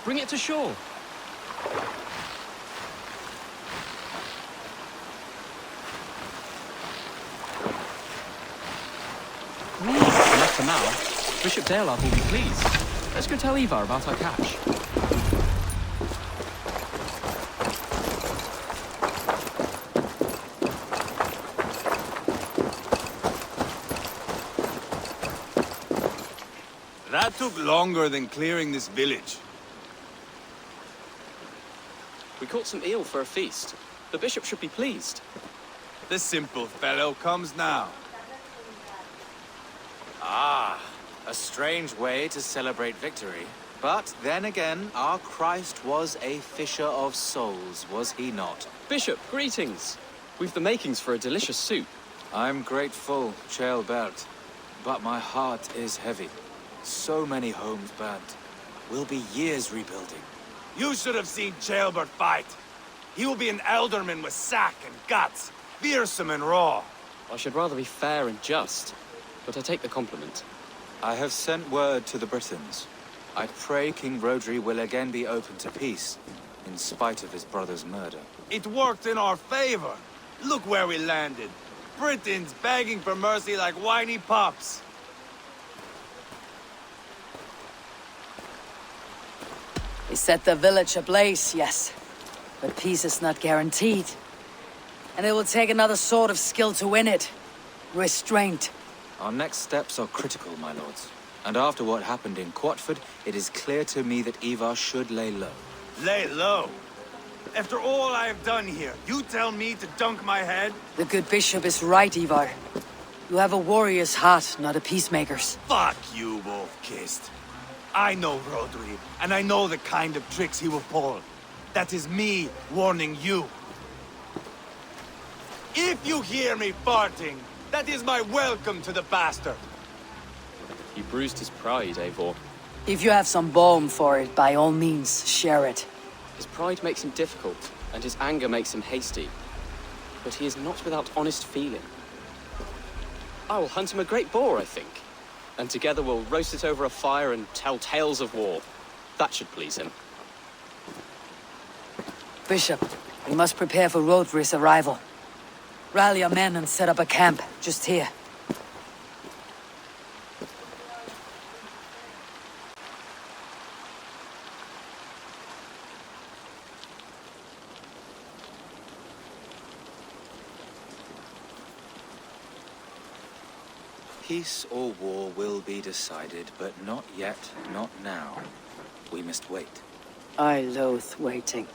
Bring it to shore. Enough for now. Bishop Dalard will be pleased. Let's go tell Ivar about our catch. That took longer than clearing this village. We caught some eel for a feast. The bishop should be pleased. The simple fellow comes now. Ah, a strange way to celebrate victory. But then again, our Christ was a fisher of souls, was he not? Bishop, greetings. We've the makings for a delicious soup. I'm grateful, Ceolbert, but my heart is heavy. So many homes burnt. We'll be years rebuilding. You should have seen Ceolbert fight. He will be an alderman with sack and guts, fearsome and raw. I should rather be fair and just, but I take the compliment. I have sent word to the Britons. I pray King Rodri will again be open to peace, in spite of his brother's murder. It worked in our favor. Look where we landed. Britons begging for mercy like whiny pups. We set the village ablaze, yes. But peace is not guaranteed. And it will take another sort of skill to win it. Restraint. Our next steps are critical, my lords. And after what happened in Quatford, it is clear to me that Ivar should lay low. Lay low? After all I have done here, you tell me to dunk my head? The good bishop is right, Ivar. You have a warrior's heart, not a peacemaker's. Fuck you, Wolf-Kissed. I know Rodri, and I know the kind of tricks he will pull. That is me warning you. If you hear me farting, that is my welcome to the bastard. You bruised his pride, Eivor. If you have some balm for it, by all means, share it. His pride makes him difficult, and his anger makes him hasty. But he is not without honest feeling. I will hunt him a great boar, I think. And together we'll roast it over a fire and tell tales of war. That should please him. Bishop, we must prepare for Rodri's arrival. Rally your men and set up a camp, just here. Peace or war will be decided, but not yet, not now. We must wait. I loathe waiting.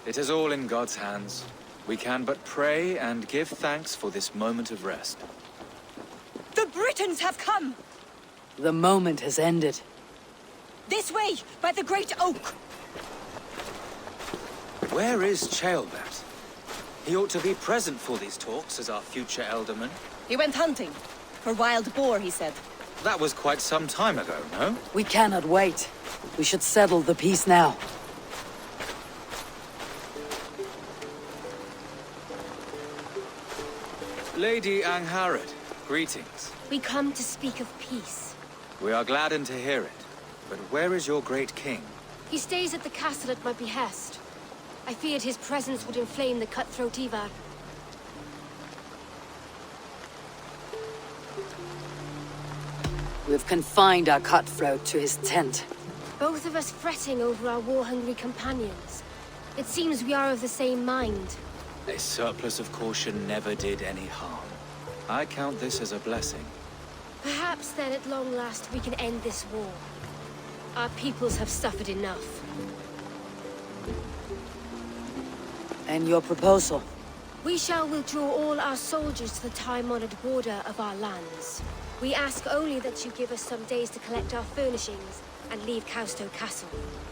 It is all in God's hands. We can but pray and give thanks for this moment of rest. The Britons have come! The moment has ended. This way, by the Great Oak! Where is Ceolbert? He ought to be present for these talks as our future elderman. He went hunting. For wild boar, he said. That was quite some time ago, no? We cannot wait. We should settle the peace now. Lady Angharad, greetings. We come to speak of peace. We are gladdened to hear it. But where is your great king? He stays at the castle at my behest. I feared his presence would inflame the cutthroat Ivar. We've confined our cutthroat to his tent. Both of us fretting over our war-hungry companions. It seems we are of the same mind. A surplus of caution never did any harm. I count this as a blessing. Perhaps then at long last we can end this war. Our peoples have suffered enough. And your proposal? We shall withdraw all our soldiers to the time-honored border of our lands. We ask only that you give us some days to collect our furnishings and leave Causto Castle.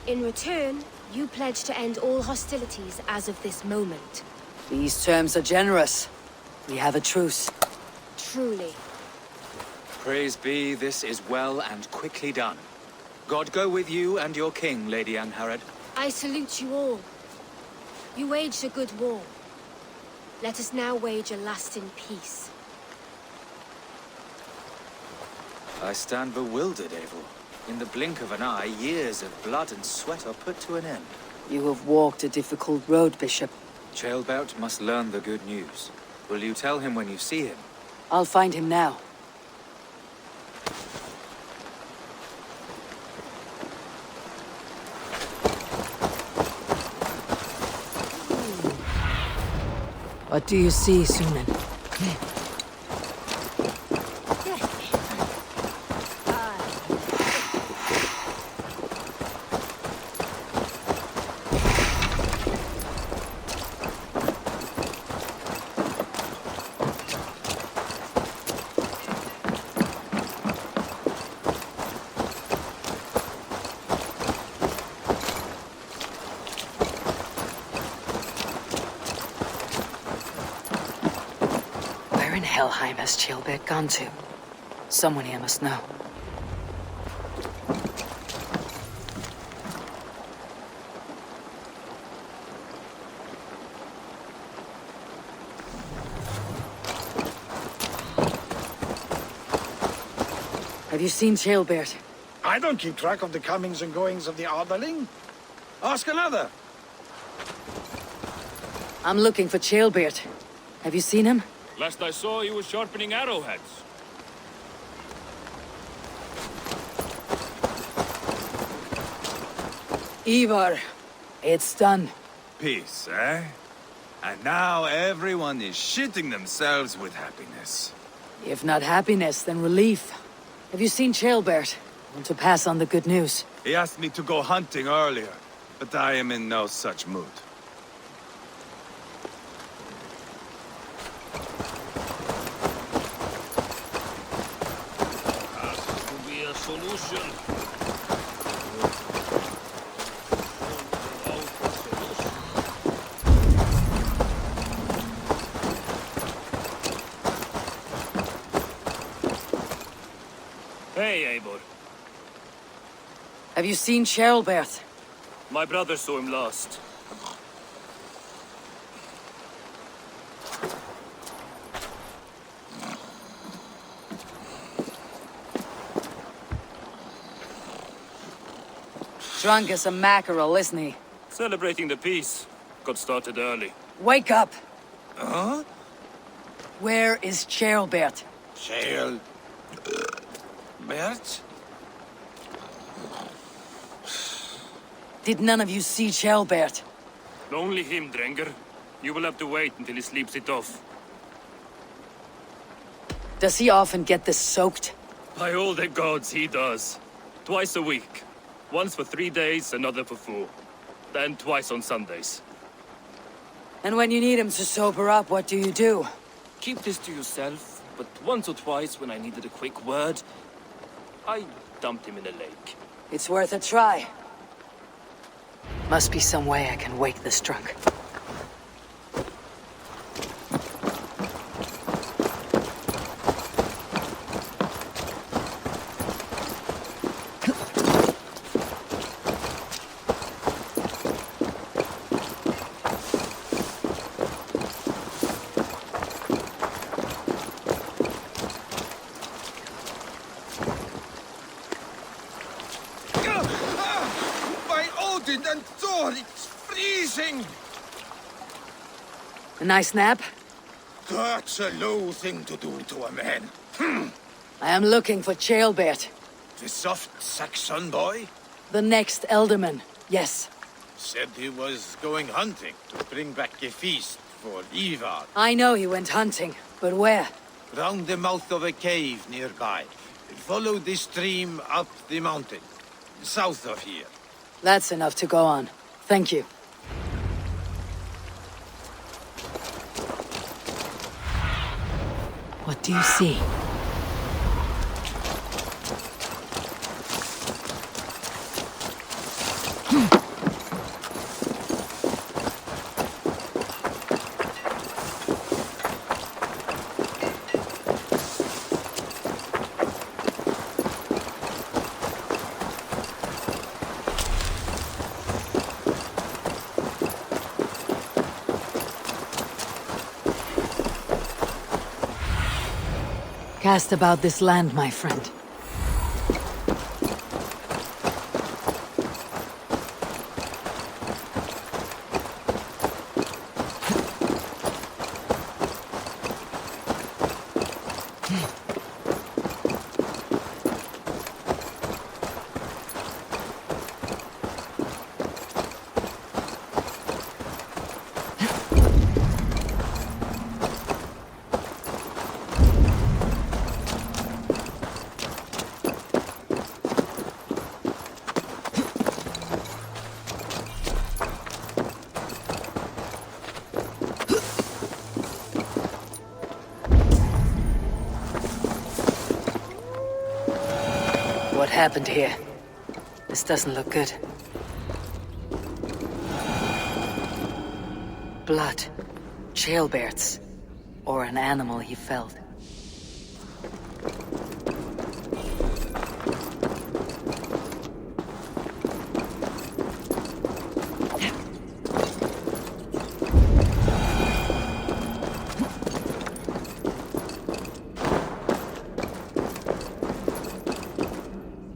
In return, you pledge to end all hostilities as of this moment. These terms are generous. We have a truce. Truly. Praise be, this is well and quickly done. God go with you and your king, Lady Angharad. I salute you all. You waged a good war. Let us now wage a lasting peace. I stand bewildered, Eivor. In the blink of an eye, years of blood and sweat are put to an end. You have walked a difficult road, Bishop. Chaelbert must learn the good news. Will you tell him when you see him? I'll find him now. What do you see, Sunan? Where in Helheim has Chaelbert gone to? Someone here must know. Have you seen Chaelbert? I don't keep track of the comings and goings of the Ardaling. Ask another. I'm looking for Chaelbert. Have you seen him? Last I saw, he was sharpening arrowheads. Ivar, it's done. Peace, eh? And now everyone is shitting themselves with happiness. If not happiness, then relief. Have you seen Chaelbert? Want to pass on the good news? He asked me to go hunting earlier, but I am in no such mood. Has to be a solution. Hey, Eivor. Have you seen Chaelbert? My brother saw him last. Drunk as a mackerel, isn't he? Celebrating the peace. Got started early. Wake up! Huh? Where is Chaelbert? Chael... Bert? Did none of you see Chaelbert? Only him, Drenger. You will have to wait until he sleeps it off. Does he often get this soaked? By all the gods, he does. Twice a week. Once for 3 days, another for 4. Then twice on Sundays. And when you need him to sober up, what do you do? Keep this to yourself, but once or twice when I needed a quick word, I dumped him in a lake. It's worth a try. Must be some way I can wake this drunk. By Odin and Thor, it's freezing! A nice nap? That's a low thing to do to a man. I am looking for Chaelbert. The soft Saxon boy The next Elderman, yes. said he was going hunting to bring back a feast for Ivar. I know he went hunting, but where? Round the mouth of a cave nearby. Follow the stream up the mountain, south of here. That's enough to go on. Thank you. What do you see? Cast about this land, my friend. what happened here. This doesn't look good. Blood. Jailbirds. Or an animal he felled.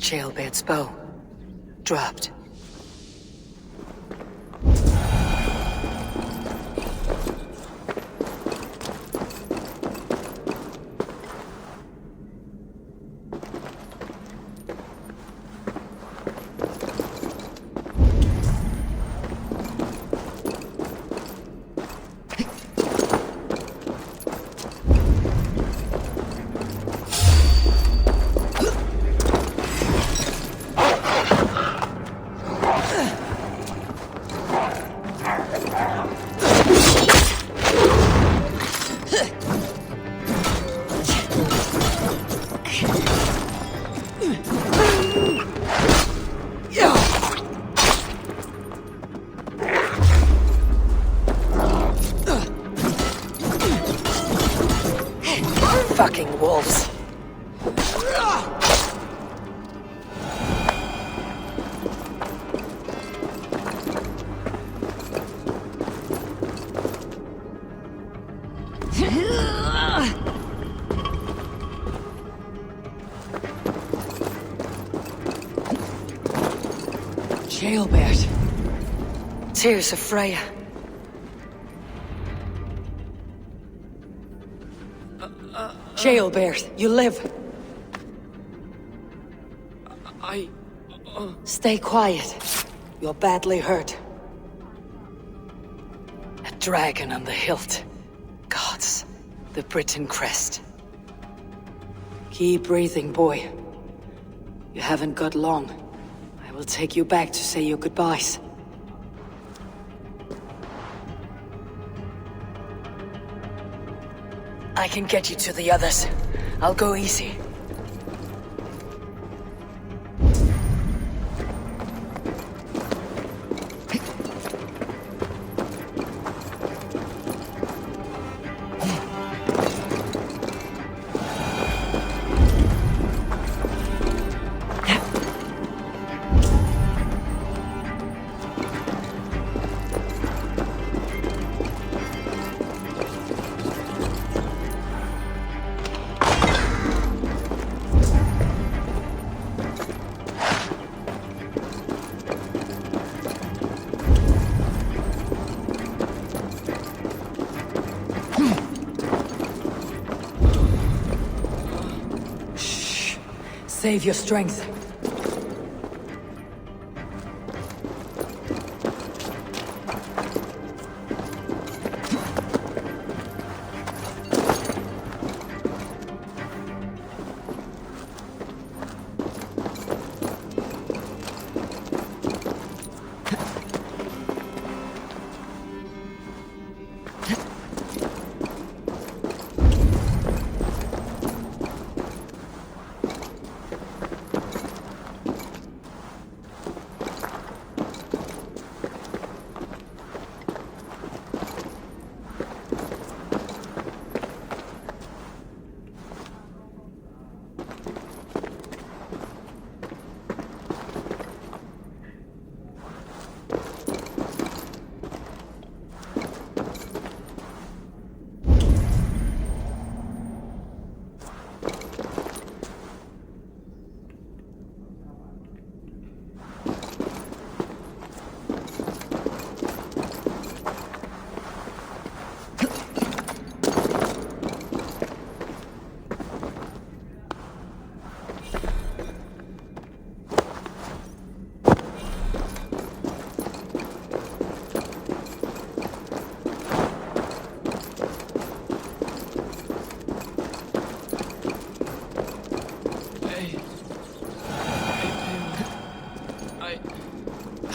Jailbird's bow. Dropped. Fucking wolves. Jailbird. Tears of Freya. Jailbird, you live. Stay quiet. You're badly hurt. A dragon on the hilt. Gods. The Britain crest. Keep breathing, boy. You haven't got long. I will take you back to say your goodbyes. I can get you to the others. I'll go easy. Save your strength.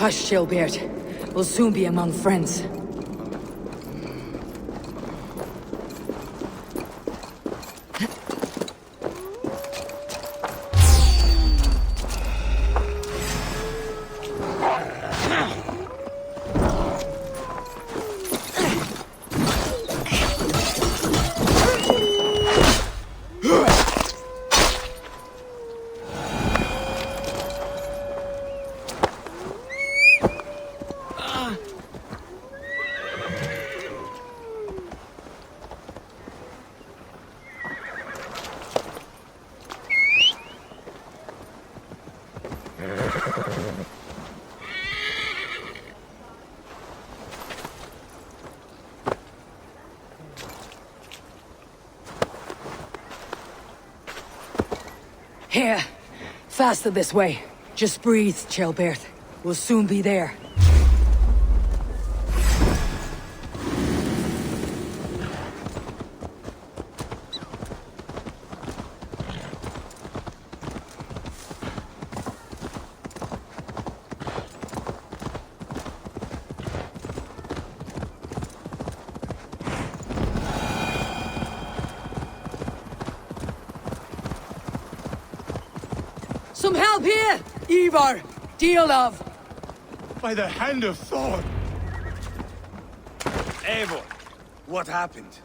Hush, Jailbird. We'll soon be among friends. Here. Faster this way. Just breathe, Chilbert. We'll soon be there. Some help here! Ivar! Deal of! By the hand of Thor! Eivor, what happened?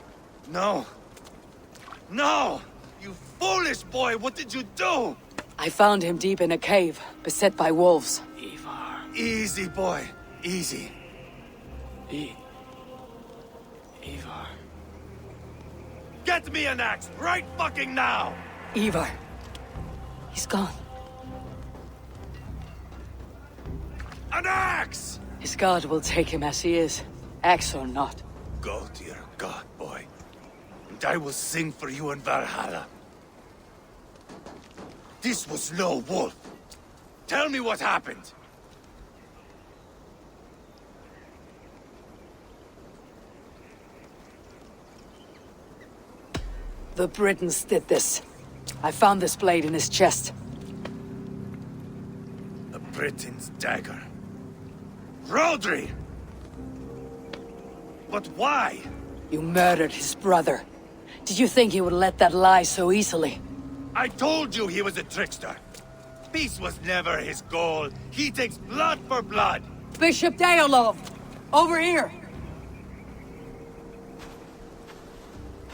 No. No! You foolish boy, what did you do? I found him deep in a cave, beset by wolves. Ivar. Easy, boy. Easy. Ivar. Get me an axe, right fucking now! Ivar. He's gone. An axe! His god will take him as he is, axe or not. Go to your god, boy. And I will sing for you in Valhalla. This was no wolf. Tell me what happened. The Britons did this. I found this blade in his chest. The Briton's dagger. Rodri! But why? You murdered his brother. Did you think he would let that lie so easily? I told you he was a trickster. Peace was never his goal. He takes blood for blood. Bishop Deolov! Over here!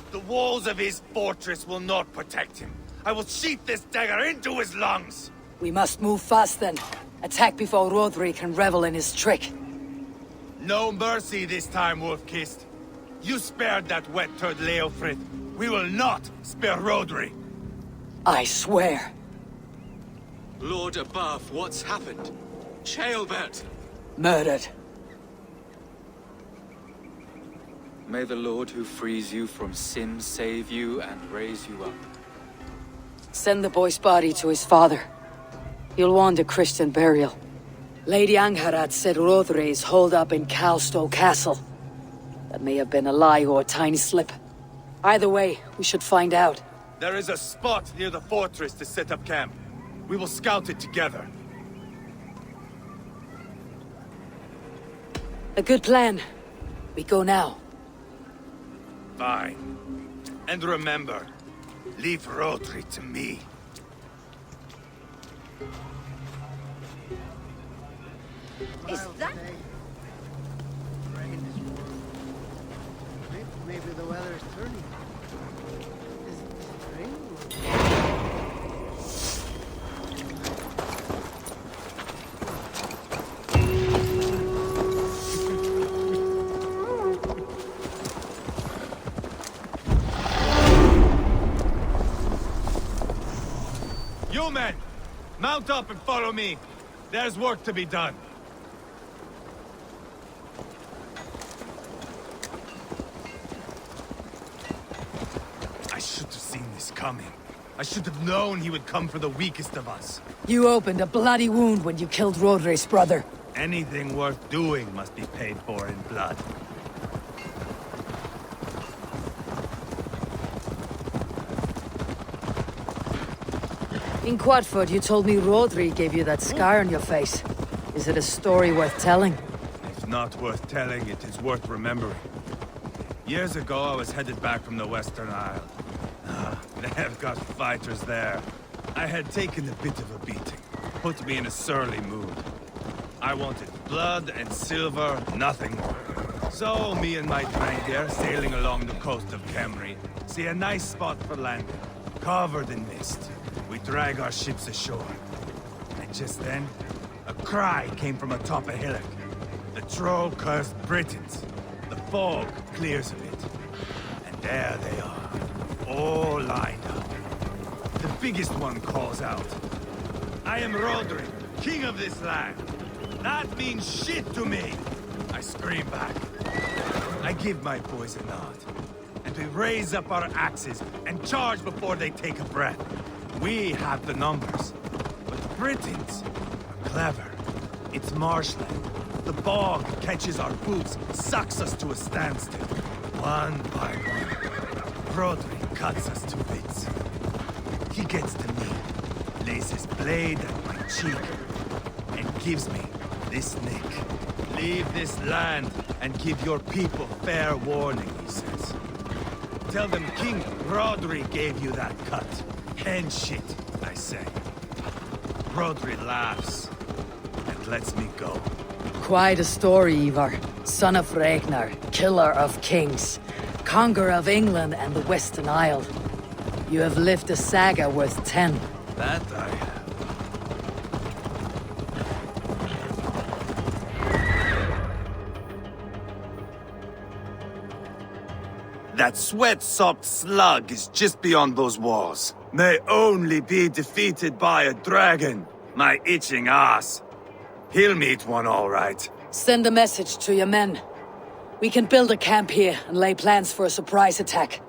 The walls of his fortress will not protect him. I will sheath this dagger into his lungs. We must move fast then. Attack before Rodri can revel in his trick. No mercy this time, Wolf-Kissed. You spared that wet turd Leofrid. We will not spare Rodri. I swear. Lord above, what's happened? Chilbert! Murdered. May the Lord who frees you from sin save you and raise you up. Send the boy's body to his father. He'll want a Christian burial. Lady Angharad said Rodri is holed up in Calstow Castle. That may have been a lie or a tiny slip. Either way, we should find out. There is a spot near the fortress to set up camp. We will scout it together. A good plan. We go now. Fine. And remember, leave Rodri to me. Is that... Maybe the weather is turning. Is it raining? You men! Mount up and follow me. There's work to be done. I should have seen this coming. I should have known he would come for the weakest of us. You opened a bloody wound when you killed Rodri's brother. Anything worth doing must be paid for in blood. In Quadford, you told me Rodri gave you that scar on your face. Is it a story worth telling? If not worth telling, it is worth remembering. Years ago, I was headed back from the Western Isle. They've got fighters there. I had taken a bit of a beating. Put me in a surly mood. I wanted blood and silver, nothing more. So, me and my Drandir, sailing along the coast of Kemri, see a nice spot for landing, covered in mist. We drag our ships ashore. And just then, a cry came from atop a hillock. The troll-cursed Britons. The fog clears a bit. And there they are, all lined up. The biggest one calls out, "I am Rodri, king of this land. That means shit to me!" I scream back. I give my boys a nod. And we raise up our axes and charge before they take a breath. We have the numbers. But the Britons are clever. It's marshland. The bog catches our boots, sucks us to a standstill. One by one, Rodri cuts us to bits. He gets to me, lays his blade at my cheek, and gives me this nick. Leave this land and give your people fair warning, he says. Tell them King Rodri gave you that cut. Hen shit, I say. Rodri laughs and lets me go. Quite a story, Ivar. Son of Ragnar, killer of kings, conqueror of England and the Western Isle. You have lived a saga worth 10. That I have. That sweat-sopped slug is just beyond those walls. May only be defeated by a dragon, my itching ass. He'll meet one all right. Send a message to your men. We can build a camp here and lay plans for a surprise attack.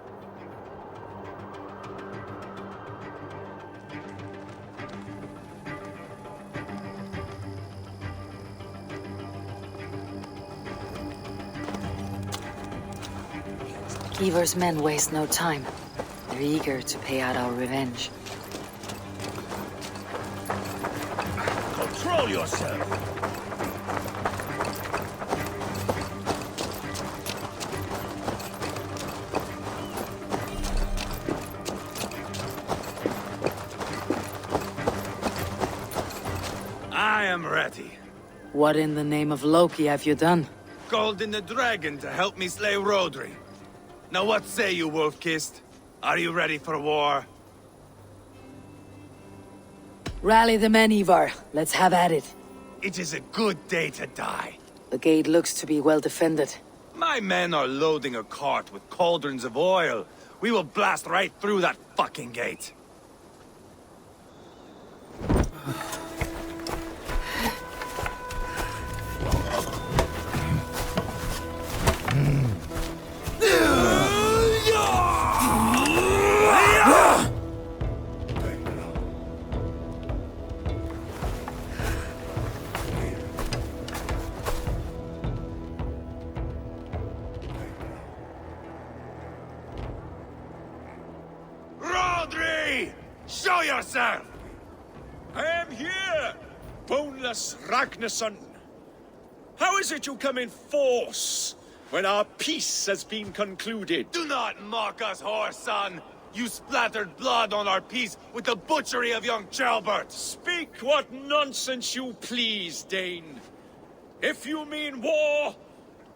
Ivar's men waste no time. They're eager to pay out our revenge. Control yourself! I am ready. What in the name of Loki have you done? Called in the dragon to help me slay Rodri. Now what say you, Wolf-Kissed? Are you ready for war? Rally the men, Ivar. Let's have at it. It is a good day to die. The gate looks to be well defended. My men are loading a cart with cauldrons of oil. We will blast right through that fucking gate. Rodri! Show yourself! I am here, boneless Ragnarsson. How is it you come in force when our peace has been concluded? Do not mock us, whoreson! You splattered blood on our peace with the butchery of young Chalbert! Speak what nonsense you please, Dane. If you mean war,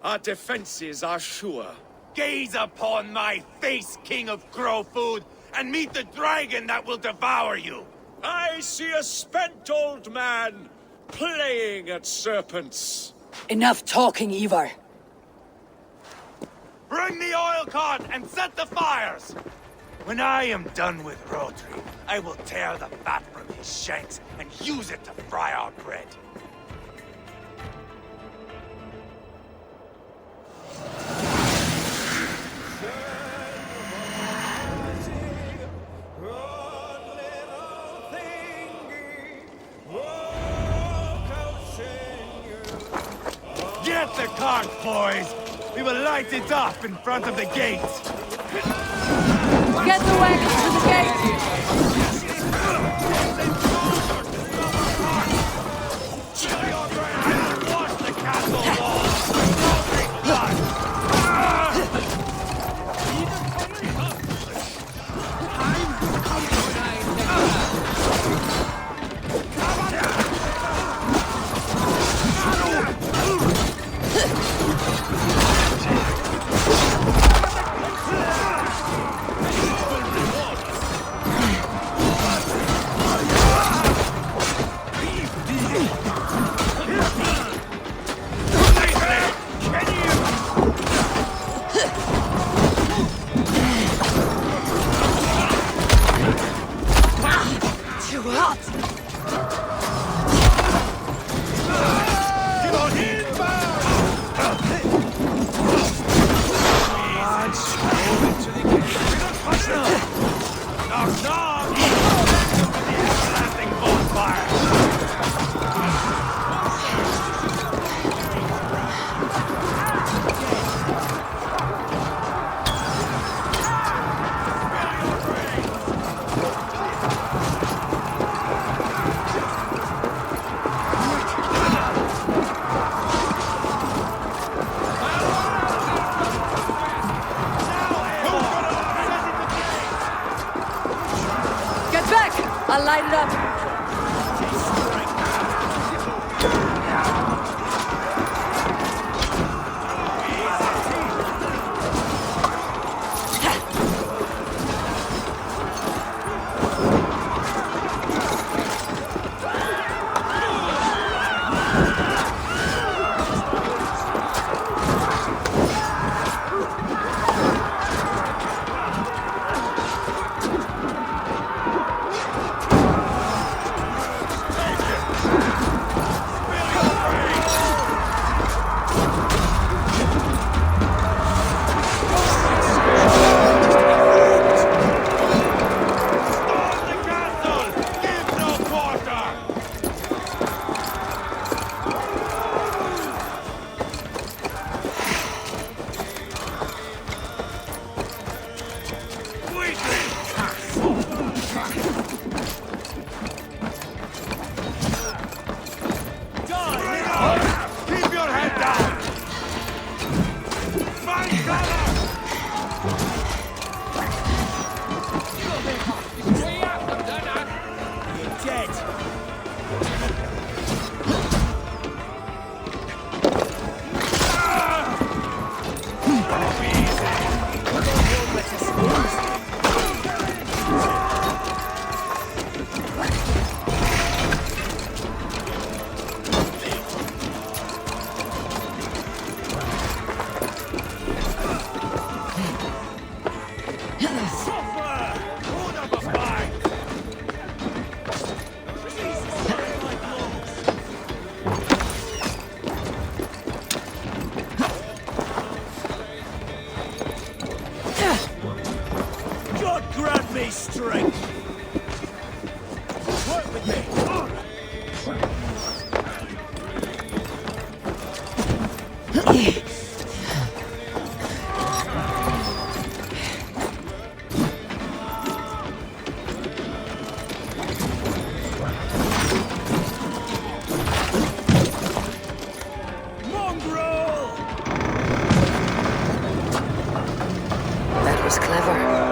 our defenses are sure. Gaze upon my face, King of Crow Food, and meet the dragon that will devour you! I see a spent old man playing at serpents. Enough talking, Ivar. Bring the oil cart and set the fires! When I am done with Rodri, I will tear the fat from his shanks and use it to fry our bread. Get the cart, boys! We will light it up in front of the gate! Get the wagon to the gate! Wash the castle walls! Too hot! Knock, knock! light it up! That was clever.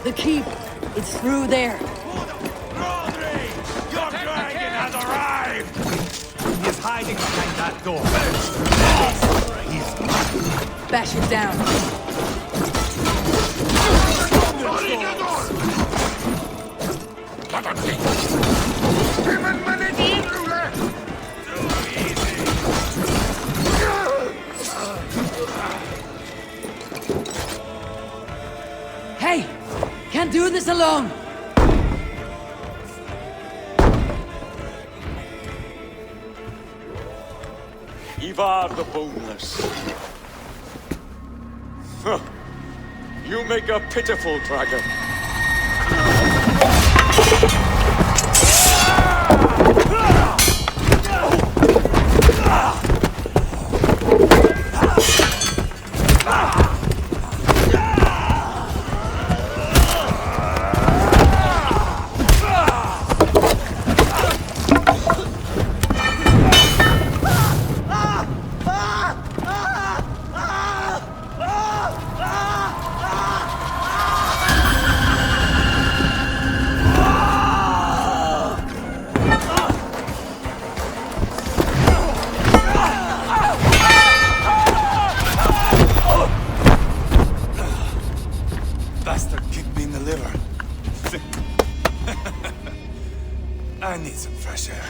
The keep. It's through there. Rodri! Your dragon has arrived! He is hiding behind that door. Bash it down. Hey! Can't do this alone! Ivar the Boneless. Huh. You make a pitiful dragon. Bastard kicked me in the liver. I need some fresh air.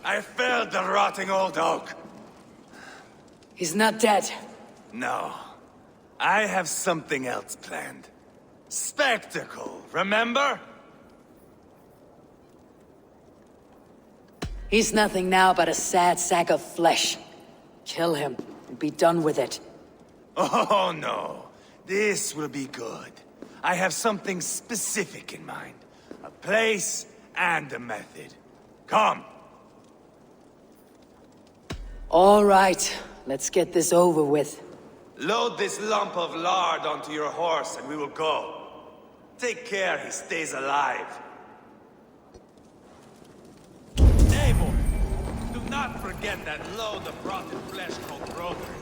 I felled the rotting old oak. He's not dead. No. I have something else planned. Spectacle, remember? He's nothing now but a sad sack of flesh. Kill him and be done with it. Oh no. This will be good. I have something specific in mind. A place and a method. Come. All right, let's get this over with. Load this lump of lard onto your horse and we will go. Take care he stays alive. Hey, boy. Do not forget that load of rotten flesh called Rotary.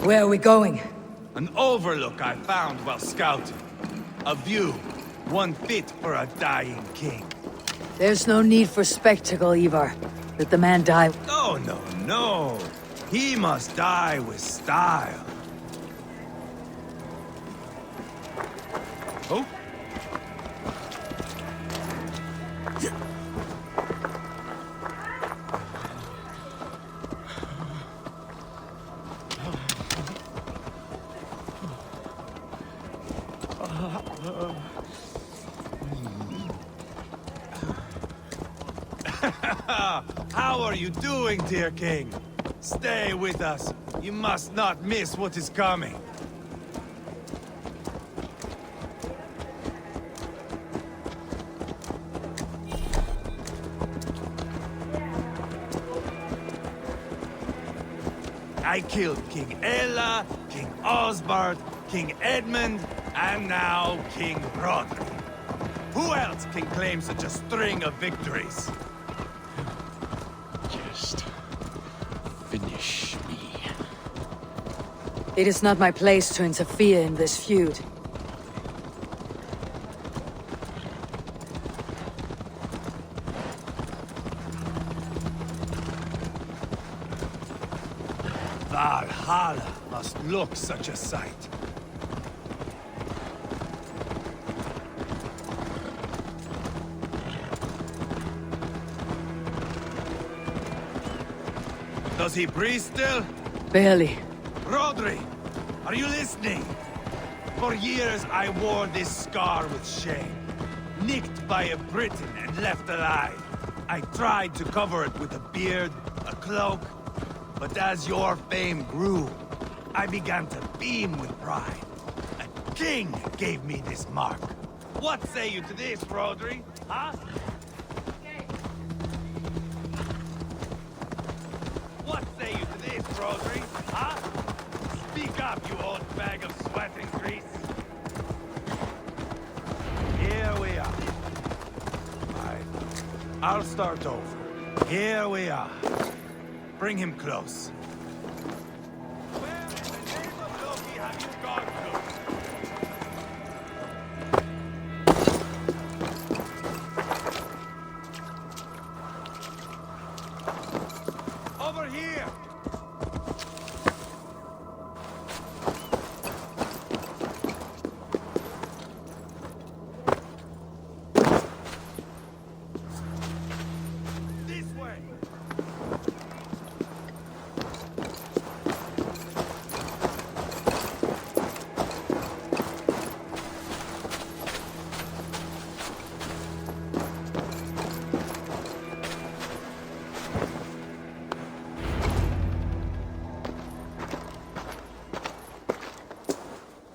Where are we going? An overlook I found while scouting. A view, one fit for a dying king. There's no need for spectacle, Ivar. Let the man die. No, no, no. He must die with style. Oh? How are you doing, dear king? Stay with us. You must not miss what is coming. I killed King Ella, King Osbert, King Edmund, and now King Roderick. Who else can claim such a string of victories? Just finish me. It is not my place to interfere in this feud. Valhalla must look such a sight. Does he breathe still? Barely. Rodri, are you listening? For years I wore this scar with shame. Nicked by a Briton and left alive. I tried to cover it with a beard, a cloak, but as your fame grew, I began to beam with pride. A king gave me this mark. What say you to this, Rodri? Huh? What say you to this, Rodri? Huh? Speak up, you old bag of sweat and grease. Here we are. I'll start over. Here we are. Bring him close. Where in the name of Loki have you gone to? Over here! This way!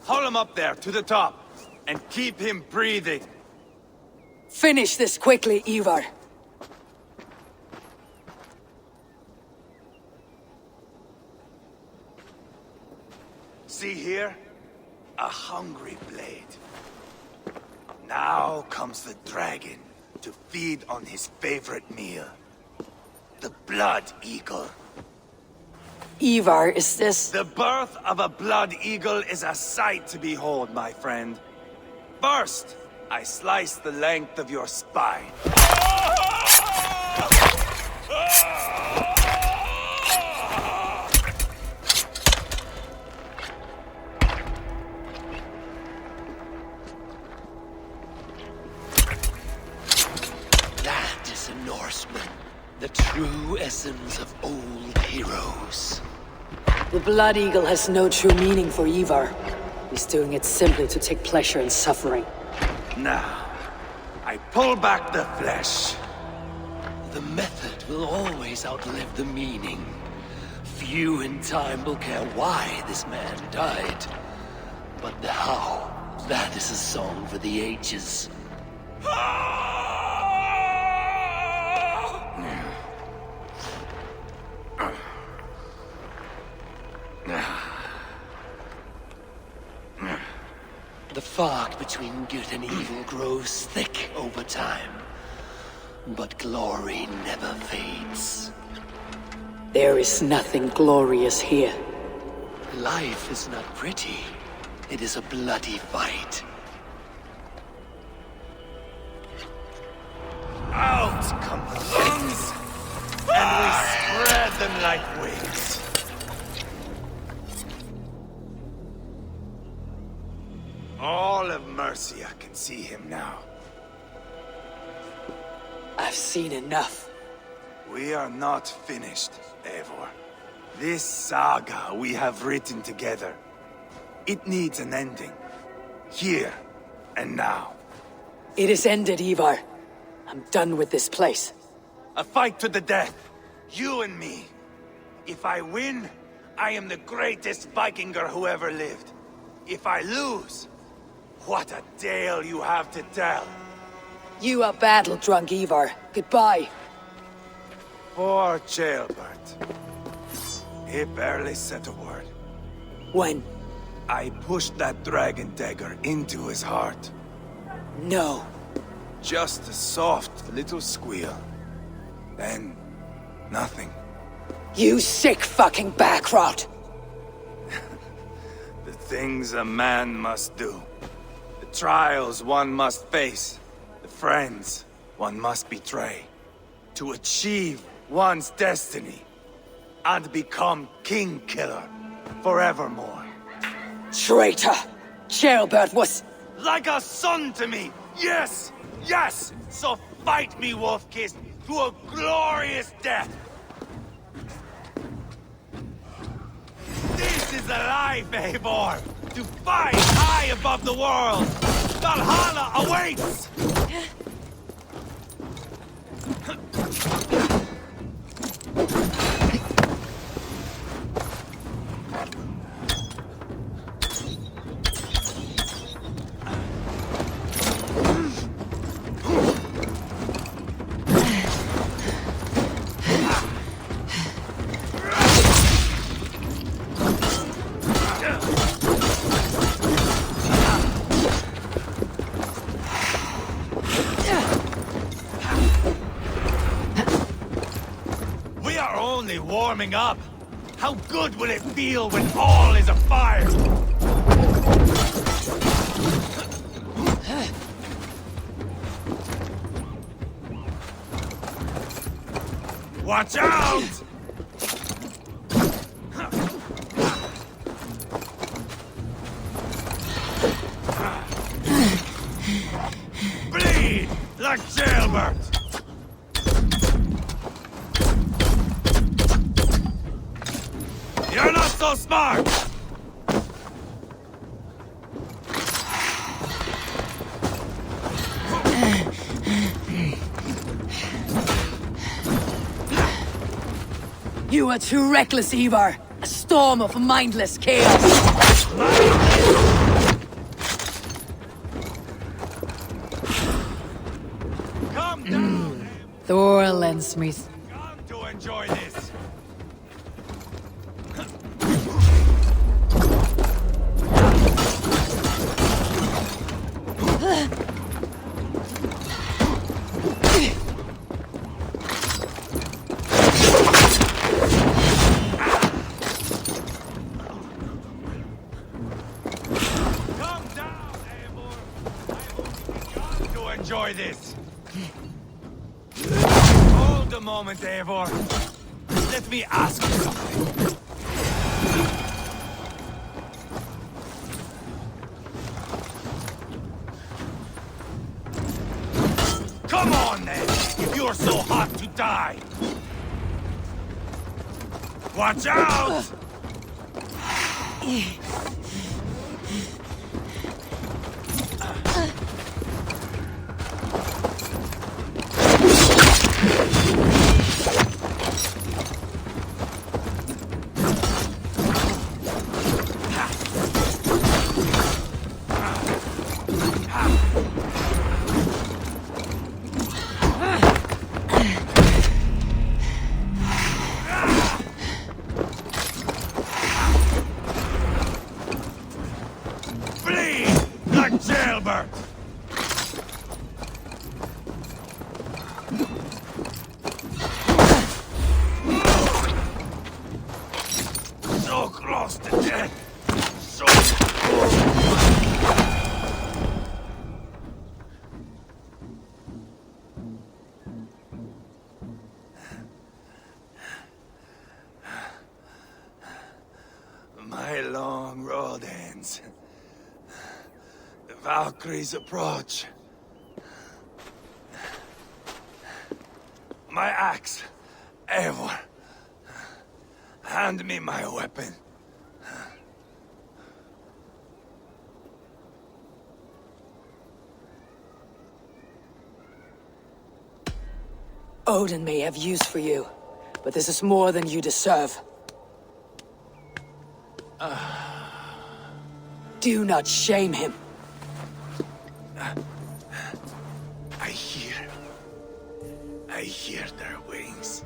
Haul him up there, to the top, and keep him breathing. Finish this quickly, Ivar. See here? A hungry blade. Now comes the dragon to feed on his favorite meal. The blood eagle. Ivar, is this... The birth of a blood eagle is a sight to behold, my friend. First, I slice the length of your spine. That is a Norseman. The true essence of old heroes. The Blood Eagle has no true meaning for Ivar. He's doing it simply to take pleasure in suffering. Now, I pull back the flesh. The method will always outlive the meaning. Few in time will care why this man died. But the how, that is a song for the ages. The fog between good and evil grows thick over time. But glory never fades. There is nothing glorious here. Life is not pretty. It is a bloody fight. Out come the lungs, and we spread them like wings. All of Mercia can see him now. I've seen enough. We are not finished, Eivor. This saga we have written together, it needs an ending. Here and now. It is ended, Ivar. I'm done with this place. A fight to the death. You and me. If I win, I am the greatest Vikinger who ever lived. If I lose, what a tale you have to tell. You are battle-drunk, Ivar. Goodbye. Poor Ceolbert. He barely said a word. When? I pushed that dragon dagger into his heart. No. Just a soft little squeal. Then, nothing. You sick fucking backrot! The things a man must do. The trials one must face. The friends one must betray. To achieve one's destiny. And become King Killer forevermore. Traitor! Ceolbert was... Like a son to me! Yes! Yes! So fight me, Wolf-Kissed, to a glorious death! This is a life, Eivor! To fight high above the world! Valhalla awaits! warming up. How good will it feel when all is afire? Watch out! Bleed like jailbird! You're not so smart! You are too reckless, Ivar. A storm of mindless chaos. Calm down! Thor lends me. Come to enjoy this! Calm down, Eivor! Come to enjoy this! Hold a moment, Eivor. Let me ask you something. Come on, then, if you're so hot to die. Watch out! Bleed like jailbird! So close to death! So my long road ends. The Valkyries approach. My axe, Eivor. Hand me my weapon. Odin may have use for you, but this is more than you deserve. Do not shame him. I hear their wings.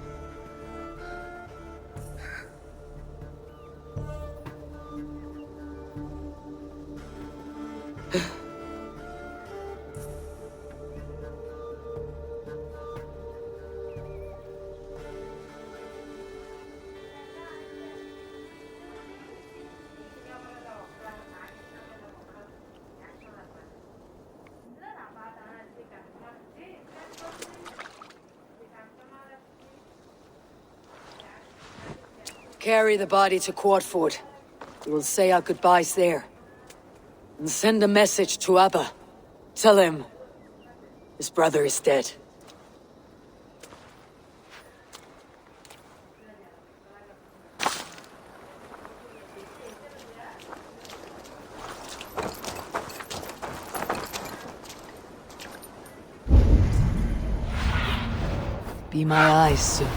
Carry the body to Quadford. We will say our goodbyes there. And send a message to Abba. Tell him his brother is dead. Be my eyes soon.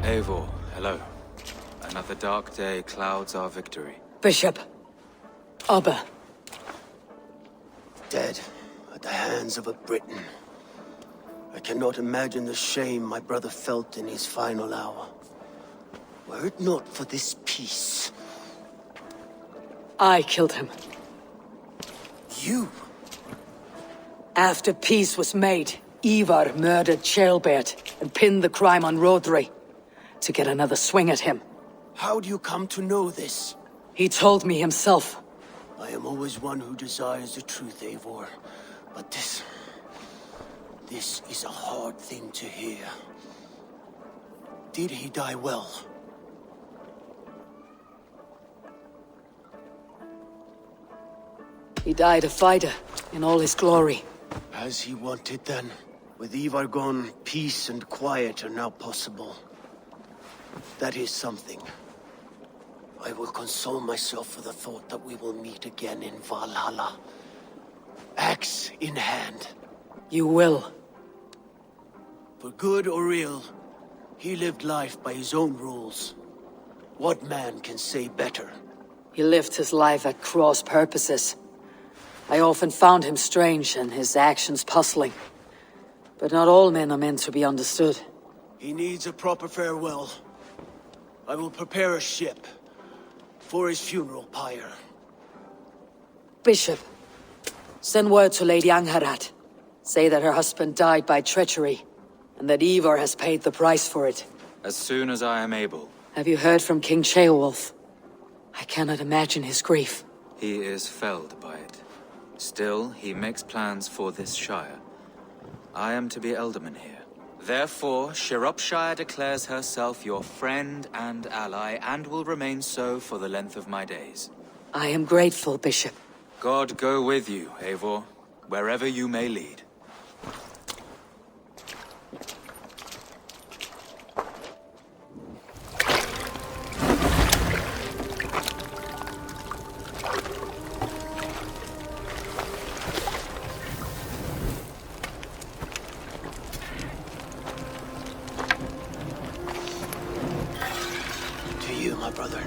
Eivor, hello. Another dark day clouds our victory. Bishop. Abba. Dead at the hands of a Briton. I cannot imagine the shame my brother felt in his final hour. Were it not for this peace... I killed him. You? After peace was made, Ivar murdered Ceolbert and pinned the crime on Rodri to get another swing at him. How do you come to know this? He told me himself. I am always one who desires the truth, Eivor. But this is a hard thing to hear. Did he die well? He died a fighter, in all his glory. As he wanted then. With Ivar gone, peace and quiet are now possible. That is something. I will console myself for the thought that we will meet again in Valhalla. Axe in hand. You will. For good or ill, he lived life by his own rules. What man can say better? He lived his life at cross purposes. I often found him strange and his actions puzzling. But not all men are meant to be understood. He needs a proper farewell. I will prepare a ship for his funeral pyre. Bishop, send word to Lady Angharad. Say that her husband died by treachery, and that Ivar has paid the price for it. As soon as I am able. Have you heard from King Ceolwulf? I cannot imagine his grief. He is felled by it. Still, he makes plans for this shire. I am to be Elderman here. Therefore, Shropshire declares herself your friend and ally, and will remain so for the length of my days. I am grateful, Bishop. God go with you, Eivor, wherever you may lead. My brother.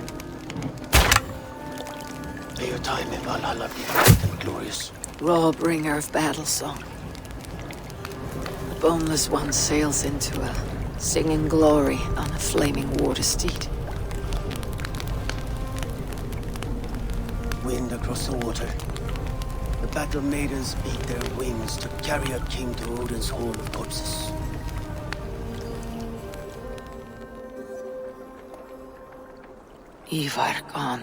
May your time in Valhalla be bright and glorious. Raw bringer of battle song. The boneless one sails into a singing glory on a flaming water steed. Wind across the water. The battle maidens beat their wings to carry a king to Odin's hall of corpses. Ivar gone.